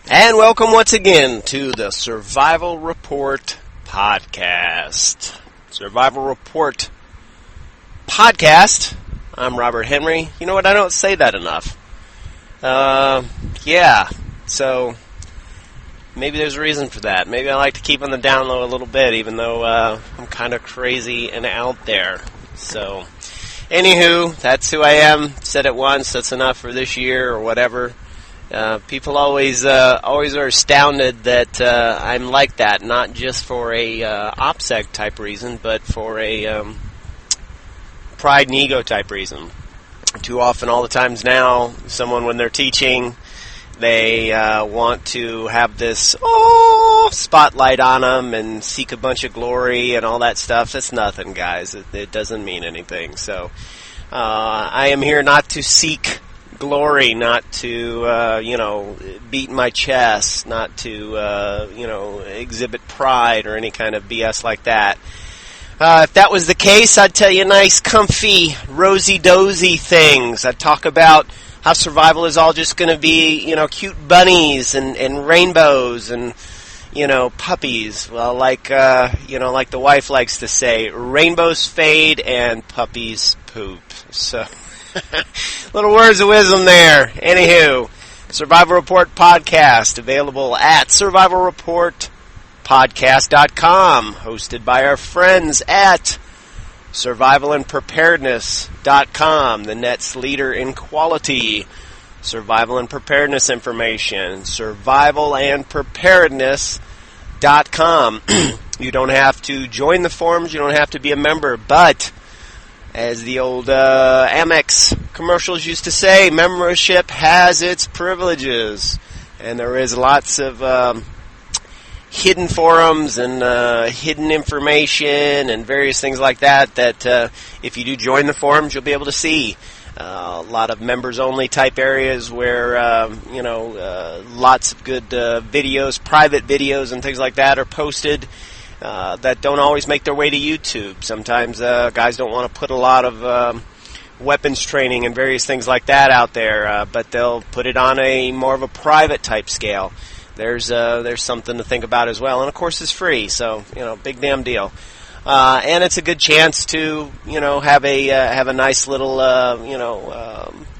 And welcome once again to the Survival Report Podcast. Survival Report Podcast. I'm Robert Henry. You know what? I don't say that enough. So maybe there's a reason for that. Maybe I like to keep on the down low a little bit, even though I'm kind of crazy and out there. So, anywho, that's who I am. Said it once. That's enough for this year or whatever. People always are astounded that I'm like that, not just for a OPSEC type reason, but for a pride and ego type reason. Too often, all the times now, someone when they're teaching, they want to have this spotlight on them and seek a bunch of glory and all that stuff. It's nothing, guys. It doesn't mean anything. So I am here not to seek glory, not to, beat my chest, not to, exhibit pride or any kind of BS like that. If that was the case, I'd tell you nice, comfy, rosy-dozy things. I'd talk about how survival is all just going to be, cute bunnies and rainbows and, puppies. Well, like the wife likes to say, rainbows fade and puppies poop. So, little words of wisdom there. Anywho, Survival Report Podcast, available at survivalreportpodcast.com, hosted by our friends at survivalandpreparedness.com, the net's leader in quality survival and preparedness information, survivalandpreparedness.com. You don't have to join the forums, you don't have to be a member, but as the old Amex commercials used to say, membership has its privileges. And there is lots of hidden forums and hidden information and various things like that if you do join the forums, you'll be able to see. A lot of members-only type areas where, lots of good videos, private videos and things like that are posted. That don't always make their way to YouTube. Sometimes guys don't want to put a lot of weapons training and various things like that out there, but they'll put it on a more of a private type scale. There's something to think about as well, and of course it's free, so big damn deal. And it's a good chance to have a nice little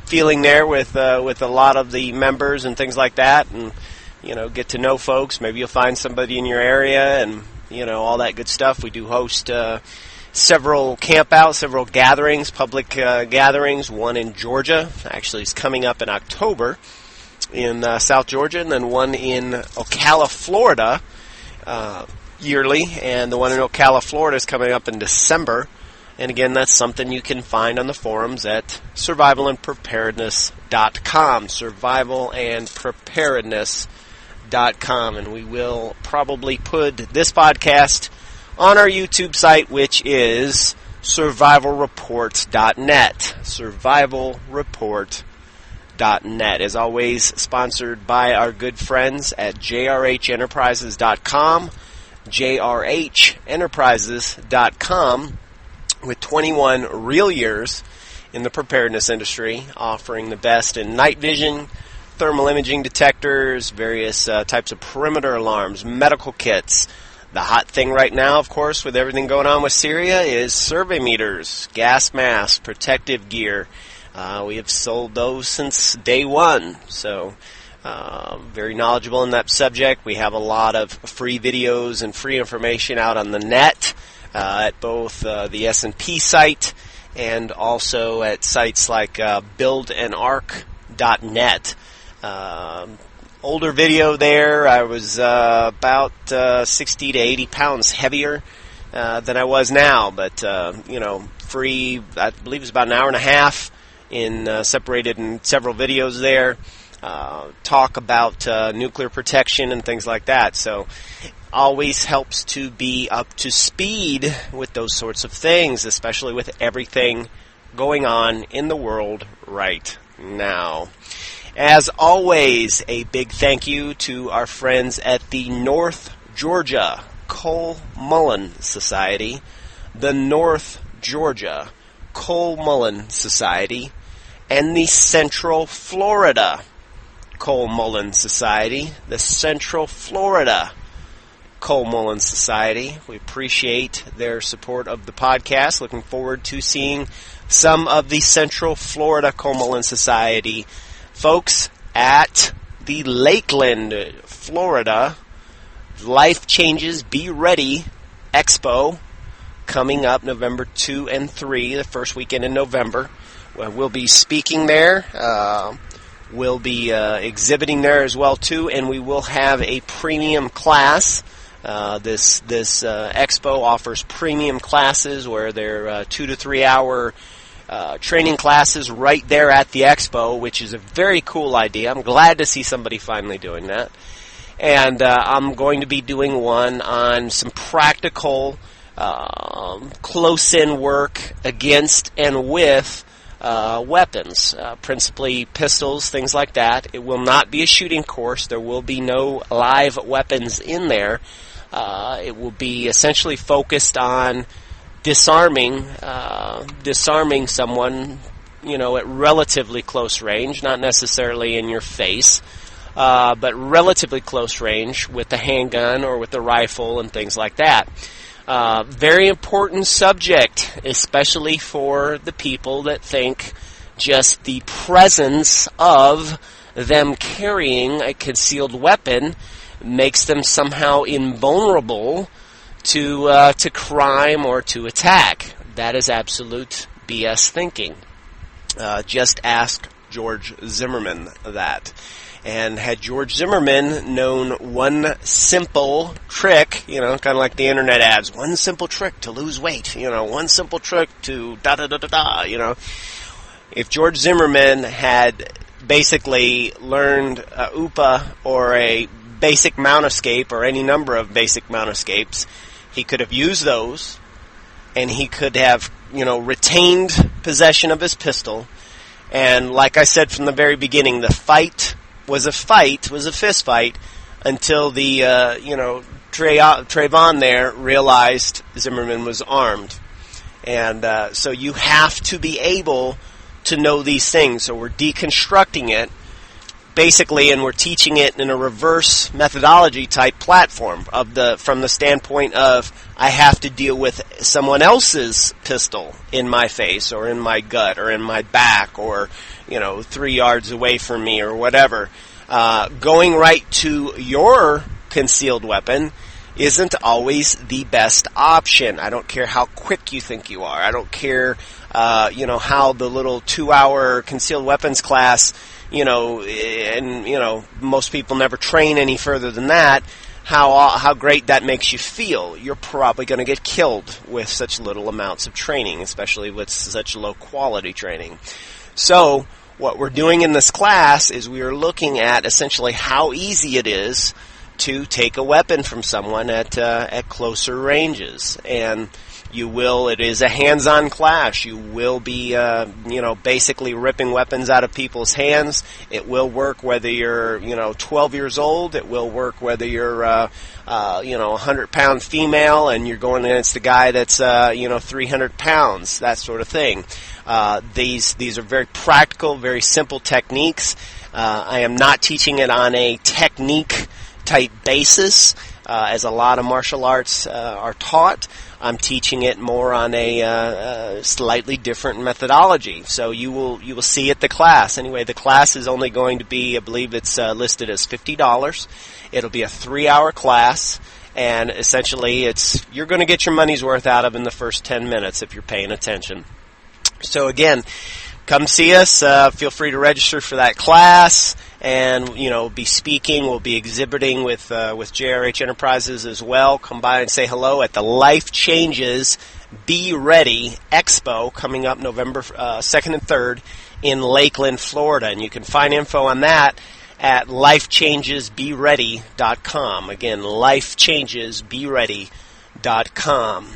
feeling there with a lot of the members and things like that, and get to know folks. Maybe you'll find somebody in your area and all that good stuff. We do host several campouts, several gatherings, public gatherings. One in Georgia, actually, is coming up in October in South Georgia, and then one in Ocala, Florida, yearly. And the one in Ocala, Florida is coming up in December. And again, that's something you can find on the forums at survivalandpreparedness.com, survivalandpreparedness.com. And we will probably put this podcast on our YouTube site, which is survivalreport.net. Survivalreport.net. As always, sponsored by our good friends at jrhenterprises.com, jrhenterprises.com, with 21 real years in the preparedness industry, offering the best in night vision, thermal imaging detectors, various types of perimeter alarms, medical kits. The hot thing right now, of course, with everything going on with Syria, is survey meters, gas masks, protective gear. We have sold those since day one, so very knowledgeable in that subject. We have a lot of free videos and free information out on the net at both the S&P site and also at sites like buildandarc.net. Older video there. I was about 60 to 80 pounds heavier than I was now, but free. I believe it was about an hour and a half separated in several videos there. Talk about nuclear protection and things like that. So always helps to be up to speed with those sorts of things, especially with everything going on in the world right now. As always, a big thank you to our friends at the North Georgia Cole Mullen Society, the North Georgia Cole Mullen Society, and the Central Florida Cole Mullen Society, the Central Florida Cole Mullen Society. We appreciate their support of the podcast. Looking forward to seeing some of the Central Florida Cole Mullen Society folks at the Lakeland, Florida Life Changes Be Ready Expo coming up November 2 and 3, the first weekend in November. We'll be speaking there. We'll be exhibiting there as well too, and we will have a premium class. This expo offers premium classes where they're 2 to 3 hour training classes right there at the expo, which is a very cool idea. I'm glad to see somebody finally doing that. And I'm going to be doing one on some practical close-in work against and with weapons, principally pistols, things like that. It will not be a shooting course. There will be no live weapons in there. It will be essentially focused on disarming someone, at relatively close range, not necessarily in your face, but relatively close range with the handgun or with the rifle and things like that. Very important subject, especially for the people that think just the presence of them carrying a concealed weapon makes them somehow invulnerable to crime or to attack. That is absolute BS thinking. Just ask George Zimmerman that. And had George Zimmerman known one simple trick, kind of like the internet ads, one simple trick to lose weight, one simple trick to da-da-da-da-da, If George Zimmerman had basically learned a UPA or a basic mount escape or any number of basic mount escapes, he could have used those, and he could have, retained possession of his pistol. And like I said from the very beginning, the fight was a fist fight, until the, Trayvon there realized Zimmerman was armed. And so you have to be able to know these things. So we're deconstructing it, basically, and we're teaching it in a reverse methodology type platform from the standpoint of I have to deal with someone else's pistol in my face or in my gut or in my back or 3 yards away from me or whatever. Going right to your concealed weapon isn't always the best option. I don't care how quick you think you are. I don't care how the little 2-hour concealed weapons class, most people never train any further than that, how great that makes you feel. You're probably going to get killed with such little amounts of training, especially with such low quality training. So what we're doing in this class is we are looking at essentially how easy it is to take a weapon from someone at closer ranges. And it is a hands-on class. You will be, basically ripping weapons out of people's hands. It will work whether you're, 12 years old. It will work whether you're, 100-pound female and you're going against a guy that's, 300 pounds, that sort of thing. These are very practical, very simple techniques. I am not teaching it on a technique-type basis, as a lot of martial arts are taught. I'm teaching it more on a slightly different methodology. So you will see at the class. Anyway, the class is only going to be, I believe it's listed as $50. It'll be a 3-hour class, and essentially you're going to get your money's worth out of in the first 10 minutes if you're paying attention. So again, come see us. Feel free to register for that class, and be speaking. We'll be exhibiting with JRH Enterprises as well. Come by and say hello at the Life Changes Be Ready Expo coming up November 2nd and 3rd in Lakeland, Florida, and you can find info on that at lifechangesbeready.com. Again, lifechangesbeready.com.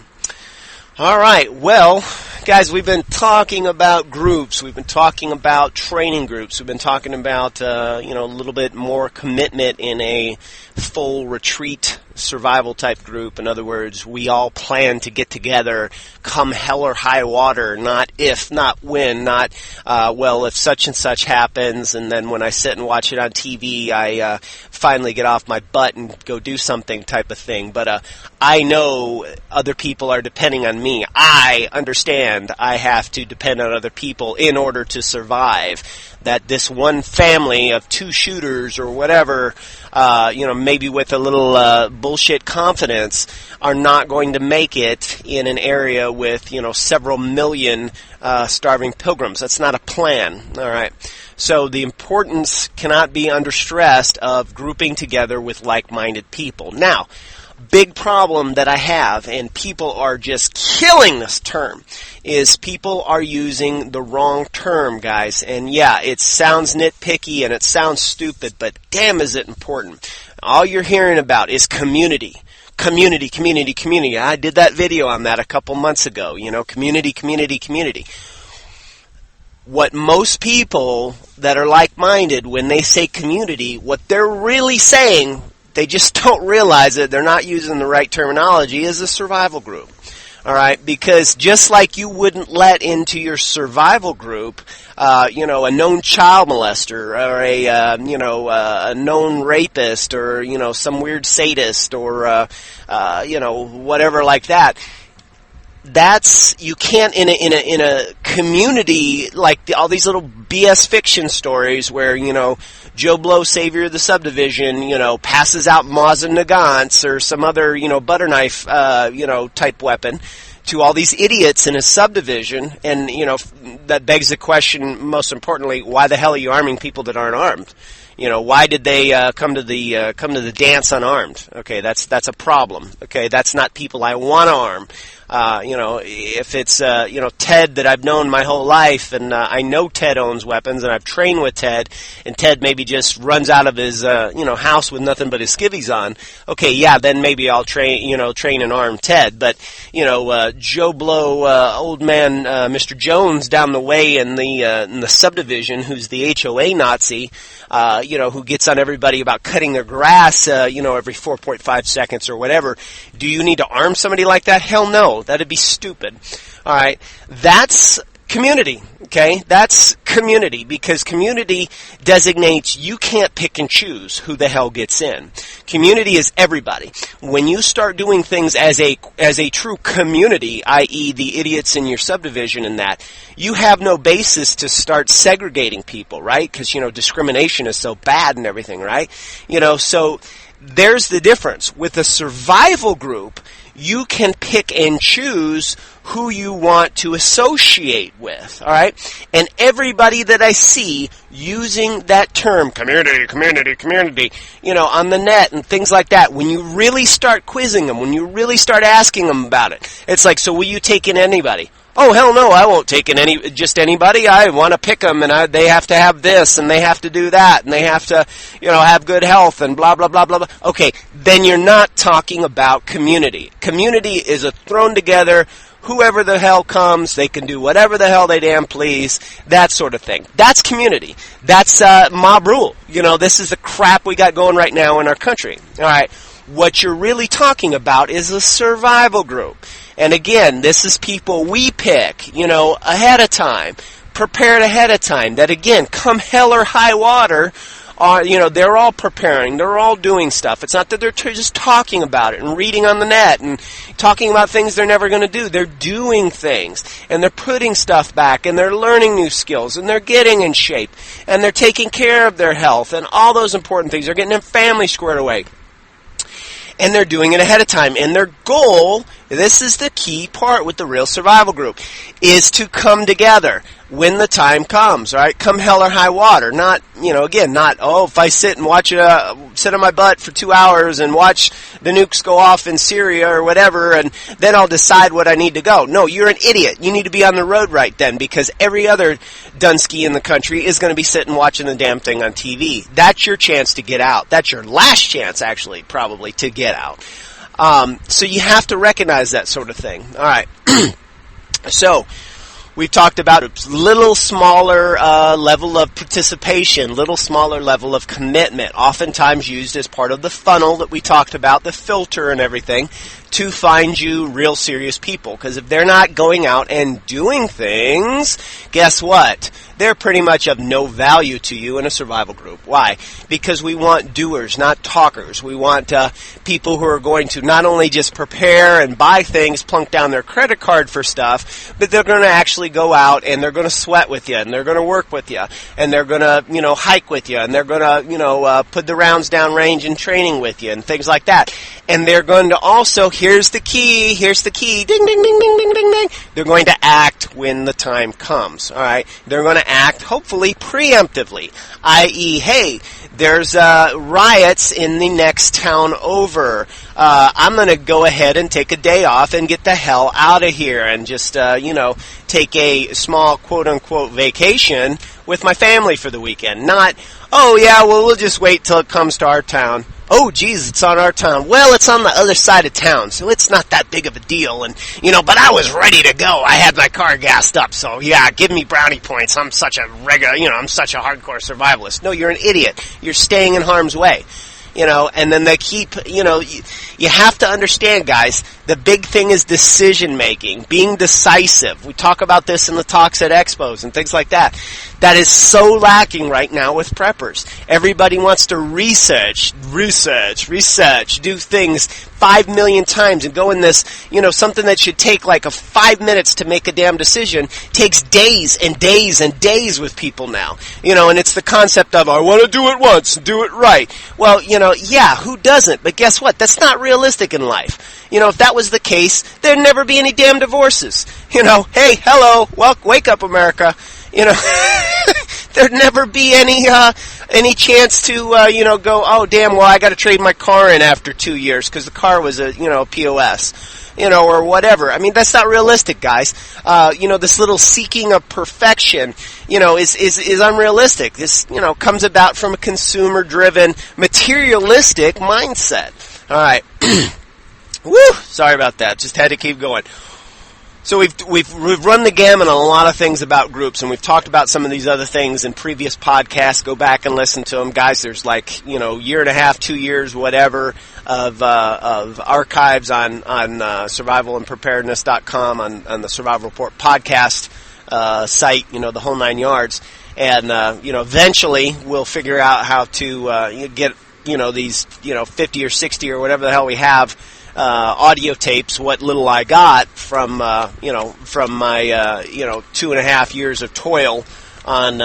All right, well, guys, we've been talking about groups. We've been talking about training groups. We've been talking about, a little bit more commitment in a full retreat survival type group. In other words, we all plan to get together come hell or high water, not if, not when, not, if such and such happens, and then when I sit and watch it on TV, I finally get off my butt and go do something type of thing. But I know other people are depending on me. I understand I have to depend on other people in order to survive. That this one family of 2 shooters or whatever, maybe with a little bullshit confidence, are not going to make it in an area with, several million starving pilgrims. That's not a plan. All right. So the importance cannot be understressed of grouping together with like-minded people. Now, big problem that I have, and people are just killing this term, is people are using the wrong term, guys. And yeah, it sounds nitpicky and it sounds stupid, but damn is it important. All you're hearing about is community. Community, community, community. I did that video on that a couple months ago. Community, community, community. What most people that are like-minded, when they say community, what they're really saying, they just don't realize it, they're not using the right terminology, is a survival group. All right, because just like you wouldn't let into your survival group, a known child molester or a known rapist or, some weird sadist or, whatever like that. You can't in a community like all these little BS fiction stories where, Joe Blow, savior of the subdivision, passes out Mazen Nagants or some other, butter knife, type weapon to all these idiots in a subdivision. And, that begs the question, most importantly, why the hell are you arming people that aren't armed? Why did they come to the dance unarmed? Okay, that's a problem. Okay, that's not people I want to arm. If it's Ted that I've known my whole life, and I know Ted owns weapons, and I've trained with Ted, and Ted maybe just runs out of his house with nothing but his skivvies on. Okay, yeah, then maybe I'll train and arm Ted. But Joe Blow, old man, Mr. Jones down the way in the subdivision, who's the HOA Nazi. Who gets on everybody about cutting their grass, every 4.5 seconds or whatever. Do you need to arm somebody like that? Hell no. That'd be stupid. All right. That's community. Okay. That's community, because community designates you can't pick and choose who the hell gets in. Community is everybody. When you start doing things as a true community, i.e. the idiots in your subdivision and that, you have no basis to start segregating people, right? Because, discrimination is so bad and everything, right? So there's the difference. With a survival group, you can pick and choose who you want to associate with, all right? And everybody that I see using that term, community, community, community, on the net and things like that, when you really start quizzing them, when you really start asking them about it, it's like, so will you take in anybody? Oh, hell no, I won't take in just anybody. I want to pick them, and they have to have this, and they have to do that, and they have to, have good health, and blah, blah, blah, blah, blah. Okay, then you're not talking about community. Community is a thrown together, whoever the hell comes, they can do whatever the hell they damn please, that sort of thing. That's community. That's mob rule. This is the crap we got going right now in our country. All right, what you're really talking about is a survival group. And again, this is people we pick, ahead of time, prepared ahead of time, that again, come hell or high water, they're all preparing, they're all doing stuff. It's not that they're just talking about it and reading on the net and talking about things they're never going to do. They're doing things, and they're putting stuff back, and they're learning new skills, and they're getting in shape, and they're taking care of their health, and all those important things. They're getting their family squared away. And they're doing it ahead of time. And their goal, this is the key part with the real survival group, is to come together when the time comes, right? Come hell or high water. Not, if I sit and watch sit on my butt for 2 hours and watch the nukes go off in Syria or whatever, and then I'll decide what I need to go. No, you're an idiot. You need to be on the road right then, because every other Dunsky in the country is going to be sitting watching the damn thing on TV. That's your chance to get out. That's your last chance, actually, probably, to get out. So you have to recognize that sort of thing. All right. So We've talked about little smaller level of participation, little smaller level of commitment, oftentimes used as part of the funnel that we talked about, the filter and everything, to find you real serious people. Because if they're not going out and doing things, guess what? They're pretty much of no value to you in a survival group. Why? Because we want doers, not talkers. We want people who are going to not only just prepare and buy things, plunk down their credit card for stuff, but they're going to actually go out and they're going to sweat with you, and they're going to work with you, and they're going to, hike with you, and they're going to, put the rounds down range in training with you, and things like that. And they're going to also, here's the key, ding, ding, ding, ding, ding, ding, ding. They're going to act when the time comes, all right? They're going to act, hopefully, preemptively, i.e., hey, there's riots in the next town over. I'm going to go ahead and take a day off and get the hell out of here and just, take a small quote-unquote vacation with my family for the weekend. Not, oh, yeah, well, we'll just wait till it comes to our town. Oh, geez, it's on our town. Well, it's on the other side of town, so it's not that big of a deal. And, but I was ready to go. I had my car gassed up, so, yeah, give me brownie points. I'm such a I'm such a hardcore survivalist. No, you're an idiot. You're staying in harm's way. And then they keep, you have to understand, guys, the big thing is decision making, being decisive. We talk about this in the talks at expos and things like that. That is so lacking right now with preppers. Everybody wants to research, do things 5 million times and go in this, something that should take like 5 minutes to make a damn decision takes days and days and days with people now. And it's the concept of, I want to do it once, do it right. Well, yeah, who doesn't? But guess what? That's not realistic in life. If that was the case, there'd never be any damn divorces. Hey, hello, wake up, America. There'd never be any chance to, go, oh, damn, well, I got to trade my car in after 2 years because the car was a POS, or whatever. I mean, that's not realistic, guys. This little seeking of perfection, is unrealistic. This, comes about from a consumer-driven, materialistic mindset. All right. Woo! Sorry about that. Just had to keep going. So we've run the gamut on a lot of things about groups, and we've talked about some of these other things in previous podcasts. Go back and listen to them, guys. There's year and a half, 2 years, whatever of archives on survivalandpreparedness.com on the Survival Report podcast site. The whole 9 yards, and eventually we'll figure out how to get these 50 or 60 or whatever the hell we have. Audio tapes, what little I got from my 2.5 years of toil on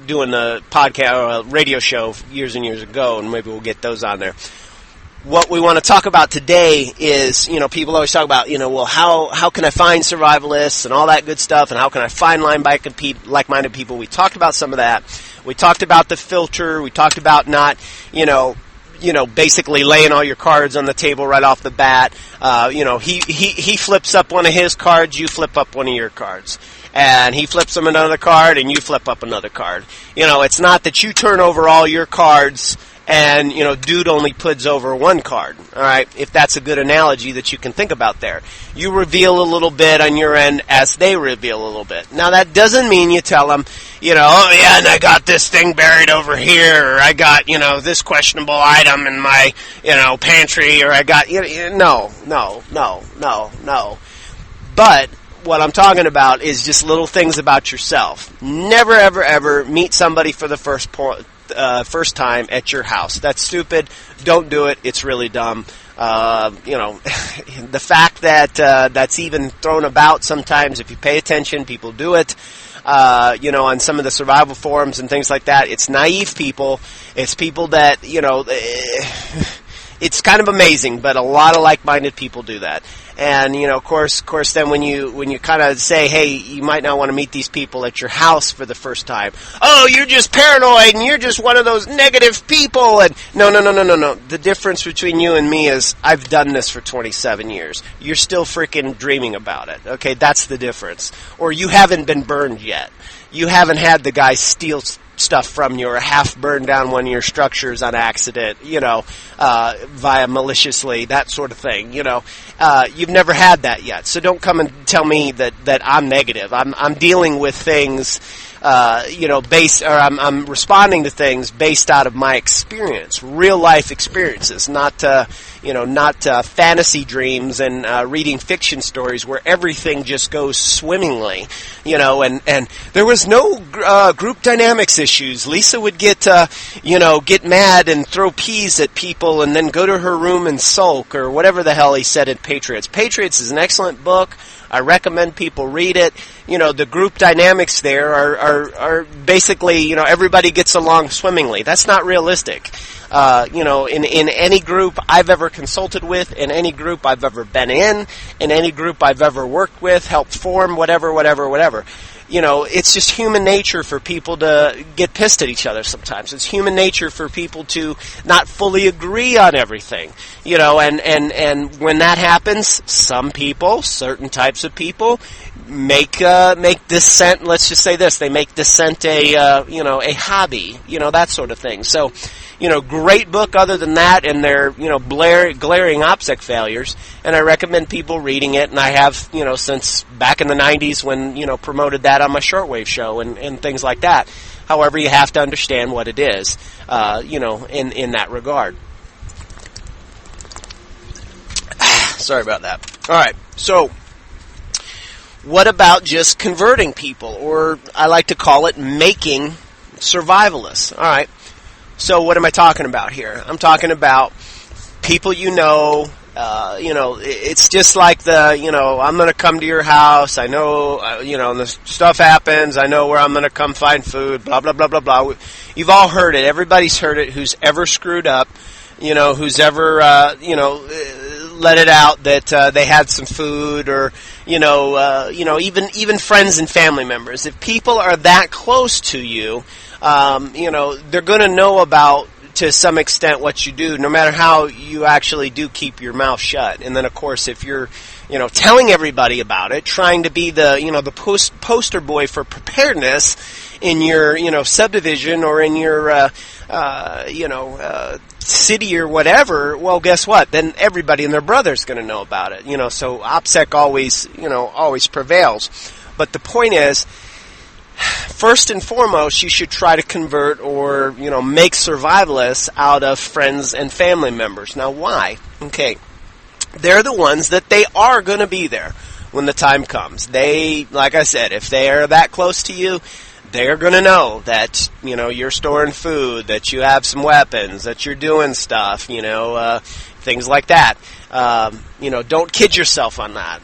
doing the podcast radio show years and years ago, and maybe we'll get those on there. What we want to talk about today is, people always talk about, well, how can I find survivalists and all that good stuff, and how can I find like-minded people? We talked about some of that. We talked about the filter. We talked about not, basically laying all your cards on the table right off the bat. He flips up one of his cards, you flip up one of your cards. And he flips him another card, and you flip up another card. It's not that you turn over all your cards and, dude only puts over one card, all right, if that's a good analogy that you can think about there. You reveal a little bit on your end as they reveal a little bit. Now, that doesn't mean you tell them, oh, yeah, and I got this thing buried over here, or I got, this questionable item in my, pantry, or I got, no. But what I'm talking about is just little things about yourself. Never, ever, ever meet somebody for the first time at your house. That's stupid. Don't do it. It's really dumb. The fact that that's even thrown about sometimes, if you pay attention, people do it. On some of the survival forums and things like that, it's naive people. It's people that, it's kind of amazing, but a lot of like-minded people do that. And, of course, then when you kind of say, hey, you might not want to meet these people at your house for the first time. Oh, you're just paranoid, and you're just one of those negative people. And no. The difference between you and me is I've done this for 27 years. You're still freaking dreaming about it. Okay, that's the difference. Or you haven't been burned yet. you haven't had the guy steal stuff from you or half burn down one of your structures on accident, via maliciously, that sort of thing. You've never had that yet. So don't come and tell me that I'm negative. I'm dealing with things, I'm responding to things based out of my experience, real life experiences, not fantasy dreams and reading fiction stories where everything just goes swimmingly, and there was no group dynamics issues. Lisa would get mad and throw peas at people and then go to her room and sulk or whatever the hell he said in Patriots. Patriots is an excellent book. I recommend people read it. The group dynamics there are basically, everybody gets along swimmingly. That's not realistic. In any group I've ever consulted with, in any group I've ever been in any group I've ever worked with, helped form, whatever. It's just human nature for people to get pissed at each other sometimes. It's human nature for people to not fully agree on everything. And when that happens, some people, certain types of people, make dissent, let's just say this, they make dissent a hobby, that sort of thing. So, great book other than that, and their, glaring OPSEC failures, and I recommend people reading it, and I have, since back in the 90s when, promoted that on my shortwave show and things like that. However, you have to understand what it is, in that regard. Sorry about that. All right, so what about just converting people, or I like to call it making survivalists? All right. So what am I talking about here? I'm talking about people it's just like I'm going to come to your house. I know, and the stuff happens. I know where I'm going to come find food, blah, blah, blah, blah, blah. You've all heard it. Everybody's heard it who's ever screwed up, who's ever, let it out that they had some food or, even friends and family members. If people are that close to you, they're going to know about, to some extent, what you do, no matter how you actually do keep your mouth shut. And then, of course, if you're, telling everybody about it, trying to be the poster boy for preparedness in your, subdivision or in your, city or whatever, well, guess what? Then everybody and their brother's going to know about it. So OPSEC always prevails. But the point is, first and foremost, you should try to convert or, make survivalists out of friends and family members. Now, why? Okay. They're the ones that they are going to be there when the time comes. They, like I said, if they are that close to you, they're going to know that, you're storing food, that you have some weapons, that you're doing stuff, things like that. Don't kid yourself on that.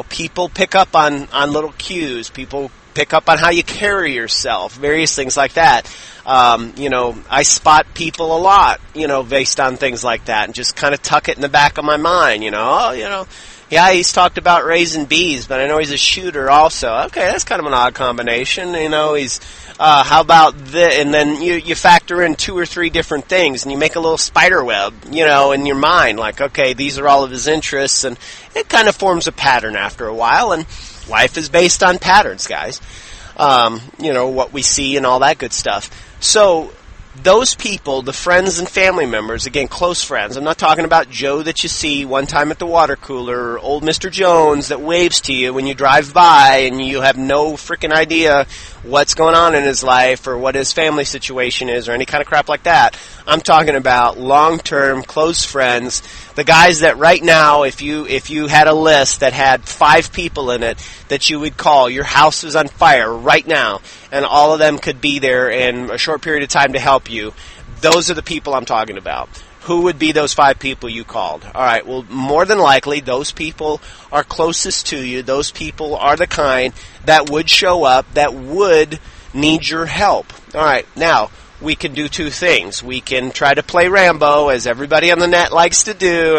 People pick up on little cues. People pick up on how you carry yourself, various things like that. I spot people a lot, based on things like that, and just kind of tuck it in the back of my mind, yeah, he's talked about raising bees, but I know he's a shooter also. Okay, that's kind of an odd combination, he's, how about this? And then you factor in 2 or 3 different things, and you make a little spider web, in your mind, like, okay, these are all of his interests, and it kind of forms a pattern after a while, and life is based on patterns, guys. What we see and all that good stuff. So, those people, the friends and family members, again, close friends. I'm not talking about Joe that you see one time at the water cooler, or old Mr. Jones that waves to you when you drive by and you have no freaking idea what's going on in his life or what his family situation is or any kind of crap like that. I'm talking about long-term, close friends, the guys that right now, if you had a list that had 5 people in it that you would call, your house is on fire right now, and all of them could be there in a short period of time to help you, those are the people I'm talking about. Who would be those 5 people you called? All right, well, more than likely, those people are closest to you. Those people are the kind that would show up, that would need your help. All right, now, we can do 2 things. We can try to play Rambo, as everybody on the net likes to do.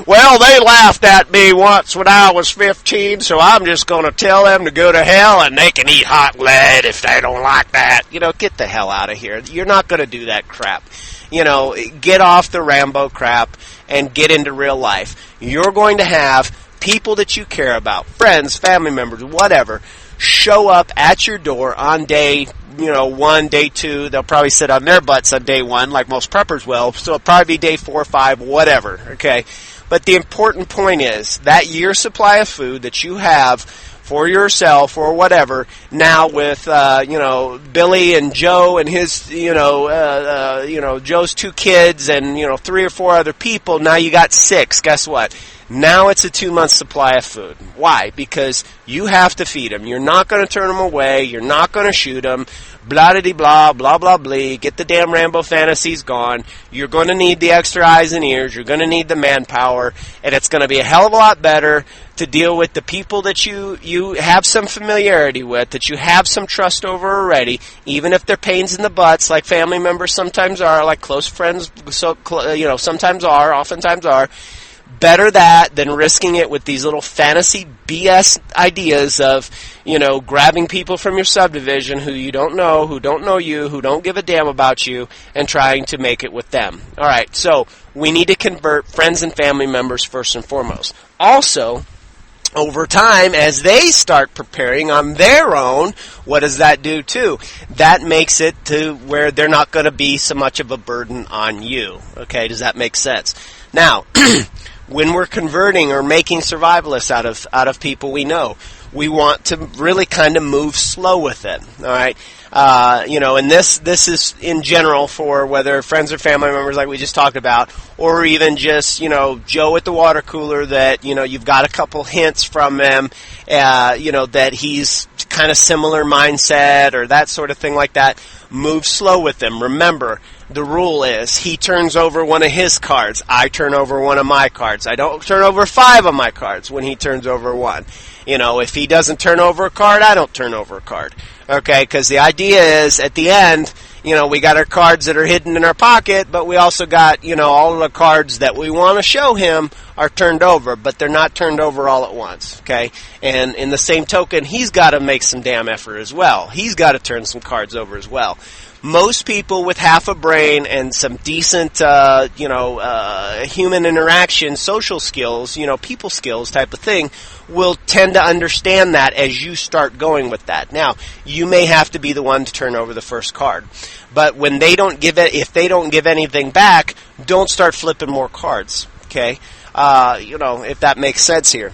Well, they laughed at me once when I was 15, so I'm just going to tell them to go to hell, and they can eat hot lead if they don't like that. Get the hell out of here. You're not going to do that crap. Get off the Rambo crap and get into real life. You're going to have people that you care about, friends, family members, whatever, show up at your door on day 1, day 2. They'll probably sit on their butts on day 1, like most preppers will. So it'll probably be day 4, 5, whatever. Okay. But the important point is that year supply of food that you have for yourself or whatever, now with Billy and Joe and his Joe's 2 kids and 3 or 4 other people, now you got 6. Guess what? Now it's a 2-month supply of food. Why? Because you have to feed them. You're not going to turn them away. You're not going to shoot them. Blah-de-de-blah, blah-blah-blee. Get the damn Rambo fantasies gone. You're going to need the extra eyes and ears. You're going to need the manpower. And it's going to be a hell of a lot better to deal with the people that you have some familiarity with, that you have some trust over already, even if they're pains in the butts, like family members sometimes are, like close friends sometimes are, oftentimes are. Better that than risking it with these little fantasy BS ideas of, grabbing people from your subdivision who you don't know, who don't know you, who don't give a damn about you, and trying to make it with them. All right, so we need to convert friends and family members first and foremost. Also, over time, as they start preparing on their own, what does that do too? That makes it to where they're not going to be so much of a burden on you. Okay, does that make sense? Now, when we're converting or making survivalists out of people we know, we want to really kind of move slow with it. All right, and this is in general for whether friends or family members, like we just talked about, or even just Joe at the water cooler that you've got a couple hints from him, that he's kind of similar mindset or that sort of thing like that. Move slow with them. Remember, the rule is he turns over one of his cards. I turn over one of my cards. I don't turn over 5 of my cards when he turns over 1. If he doesn't turn over a card, I don't turn over a card. Okay, because the idea is at the end, we got our cards that are hidden in our pocket, but we also got, all of the cards that we want to show him are turned over, but they're not turned over all at once. Okay, and in the same token, he's got to make some damn effort as well. He's got to turn some cards over as well. Most people with half a brain and some decent, human interaction, social skills, people skills type of thing, will tend to understand that as you start going with that. Now, you may have to be the one to turn over the first card. But when they don't give it, if they don't give anything back, don't start flipping more cards. Okay? If that makes sense here.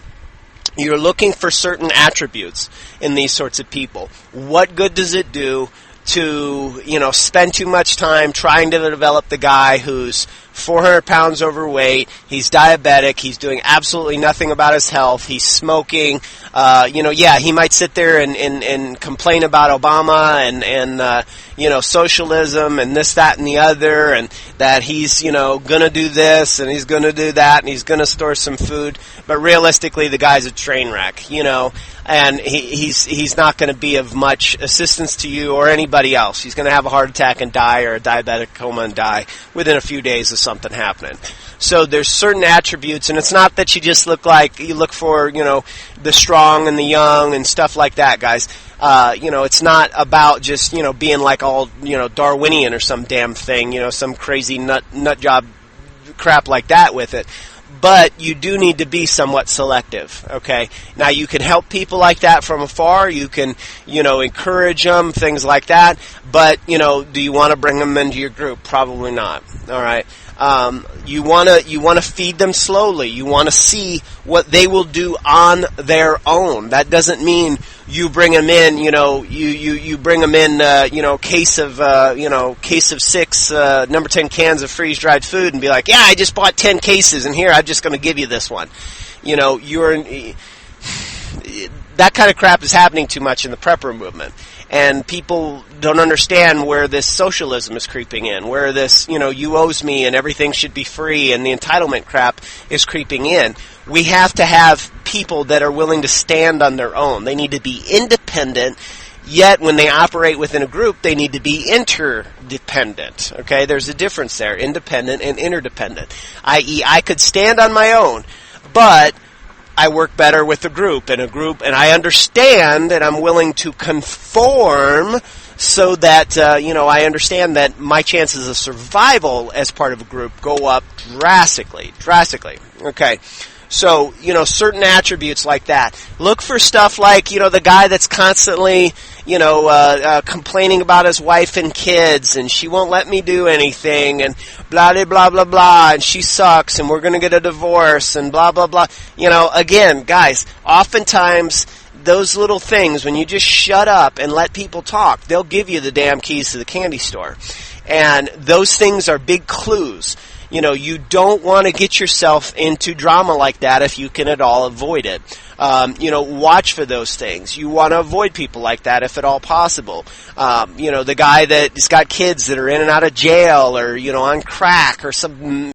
You're looking for certain attributes in these sorts of people. What good does it do to, spend too much time trying to develop the guy who's 400 pounds overweight, he's diabetic, he's doing absolutely nothing about his health, he's smoking, he might sit there and complain about Obama and socialism and this, that, and the other, and that he's, gonna do this and he's gonna do that and he's gonna store some food, but realistically the guy's a train wreck, and he's not going to be of much assistance to you or anybody else. He's going to have a heart attack and die, or a diabetic coma and die within a few days of something happening. So there's certain attributes, and it's not that you just look for, the strong and the young and stuff like that, guys. It's not about just, being like all, Darwinian or some damn thing, some crazy nut job crap like that with it. But you do need to be somewhat selective, okay? Now, you can help people like that from afar. You can, encourage them, things like that. But, do you want to bring them into your group? Probably not, all right? You want to feed them slowly. You want to see what they will do on their own. That doesn't mean you bring them in, you bring them in, case of 6, number 10 cans of freeze-dried food and be like, yeah, I just bought 10 cases and here, I'm just going to give you this one. That kind of crap is happening too much in the prepper movement. And people don't understand where this socialism is creeping in, where this, you owes me and everything should be free and the entitlement crap is creeping in. We have to have people that are willing to stand on their own. They need to be independent, yet when they operate within a group, they need to be interdependent. Okay, there's a difference there, independent and interdependent. I.e., I could stand on my own, but I work better with a group, and I understand and I'm willing to conform so that, I understand that my chances of survival as part of a group go up drastically. Okay. So, certain attributes like that. Look for stuff like, the guy that's constantly, complaining about his wife and kids, and she won't let me do anything, and blah, blah, blah, blah, blah, and she sucks, and we're going to get a divorce, and blah, blah, blah. Again, guys, oftentimes those little things, when you just shut up and let people talk, they'll give you the damn keys to the candy store. And those things are big clues. You don't want to get yourself into drama like that if you can at all avoid it. Watch for those things. You want to avoid people like that if at all possible. The guy that has got kids that are in and out of jail or, on crack or some